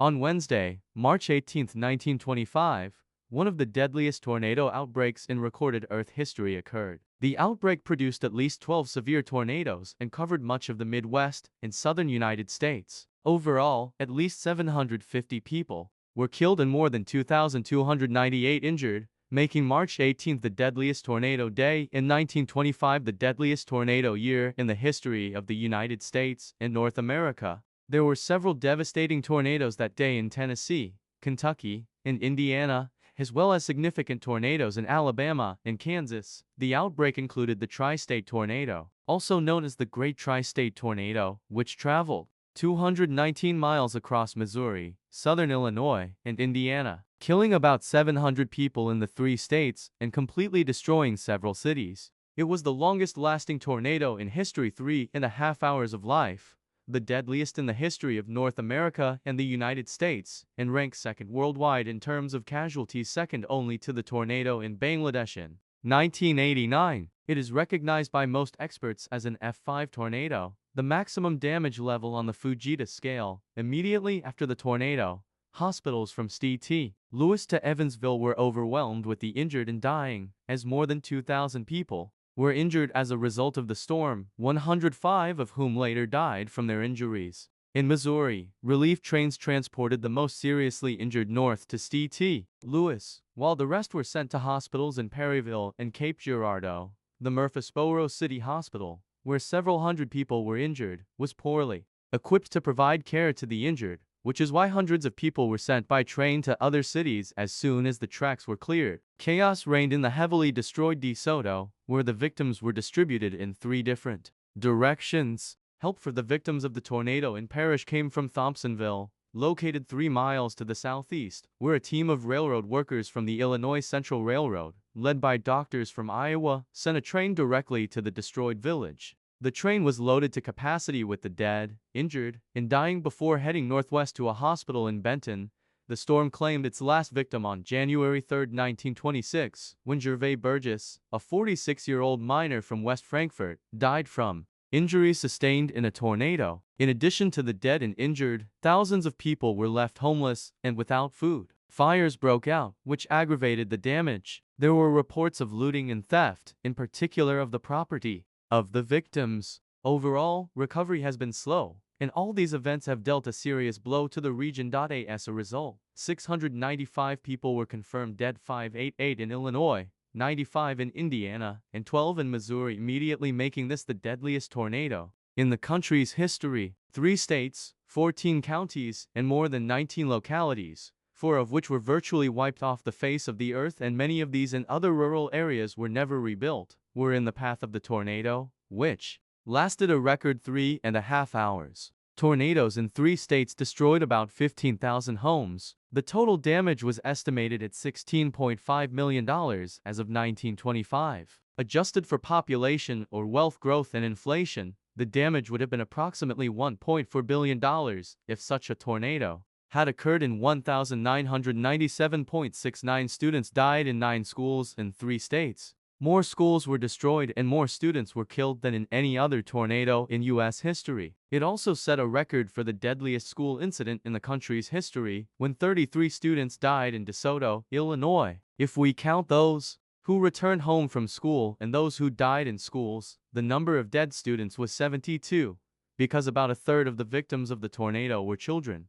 On Wednesday, March 18, 1925, one of the deadliest tornado outbreaks in recorded Earth history occurred. The outbreak produced at least 12 severe tornadoes and covered much of the Midwest and southern United States. Overall, at least 750 people were killed and more than 2,298 injured, making March 18 the deadliest tornado day in 1925, the deadliest tornado year in the history of the United States and North America. There were several devastating tornadoes that day in Tennessee, Kentucky, and Indiana, as well as significant tornadoes in Alabama and Kansas. The outbreak included the Tri-State Tornado, also known as the Great Tri-State Tornado, which traveled 219 miles across Missouri, southern Illinois, and Indiana, killing about 700 people in the three states and completely destroying several cities. It was the longest-lasting tornado in history, 3.5 hours of life, the deadliest in the history of North America and the United States, and ranks second worldwide in terms of casualties, second only to the tornado in Bangladesh in 1989. It is recognized by most experts as an F5 tornado, the maximum damage level on the Fujita scale. Immediately after the tornado, hospitals from St. Louis to Evansville were overwhelmed with the injured and dying, as more than 2,000 people were injured as a result of the storm, 105 of whom later died from their injuries. In Missouri, relief trains transported the most seriously injured north to St. Louis, while the rest were sent to hospitals in Perryville and Cape Girardeau. The Murfreesboro City Hospital, where several hundred people were injured, was poorly equipped to provide care to the injured, which is why hundreds of people were sent by train to other cities as soon as the tracks were cleared. Chaos reigned in the heavily destroyed DeSoto, where the victims were distributed in 3 different directions. Help for the victims of the tornado in Parrish came from Thompsonville, located 3 miles to the southeast, where a team of railroad workers from the Illinois Central Railroad, led by doctors from Iowa, sent a train directly to the destroyed village. The train was loaded to capacity with the dead, injured, and dying before heading northwest to a hospital in Benton. The storm claimed its last victim on January 3, 1926, when Gervais Burgess, a 46-year-old miner from West Frankfort, died from injuries sustained in a tornado. In addition to the dead and injured, thousands of people were left homeless and without food. Fires broke out, which aggravated the damage. There were reports of looting and theft, in particular of the property of the victims. Overall, recovery has been slow, and all these events have dealt a serious blow to the region. As a result, 695 people were confirmed dead, 588 in Illinois, 95 in Indiana, and 12 in Missouri, immediately making this the deadliest tornado in the country's history. 3 states, 14 counties, and more than 19 localities, 4 of which were virtually wiped off the face of the earth, and many of these and other rural areas were never rebuilt, were in the path of the tornado, which lasted a record 3.5 hours. Tornadoes in 3 states destroyed about 15,000 homes. The total damage was estimated at $16.5 million as of 1925. Adjusted for population or wealth growth and inflation, the damage would have been approximately $1.4 billion if such a tornado had occurred in 1,997.69 students died in 9 schools in 3 states. More schools were destroyed and more students were killed than in any other tornado in U.S. history. It also set a record for the deadliest school incident in the country's history, when 33 students died in DeSoto, Illinois. If we count those who returned home from school and those who died in schools, the number of dead students was 72, because about a third of the victims of the tornado were children.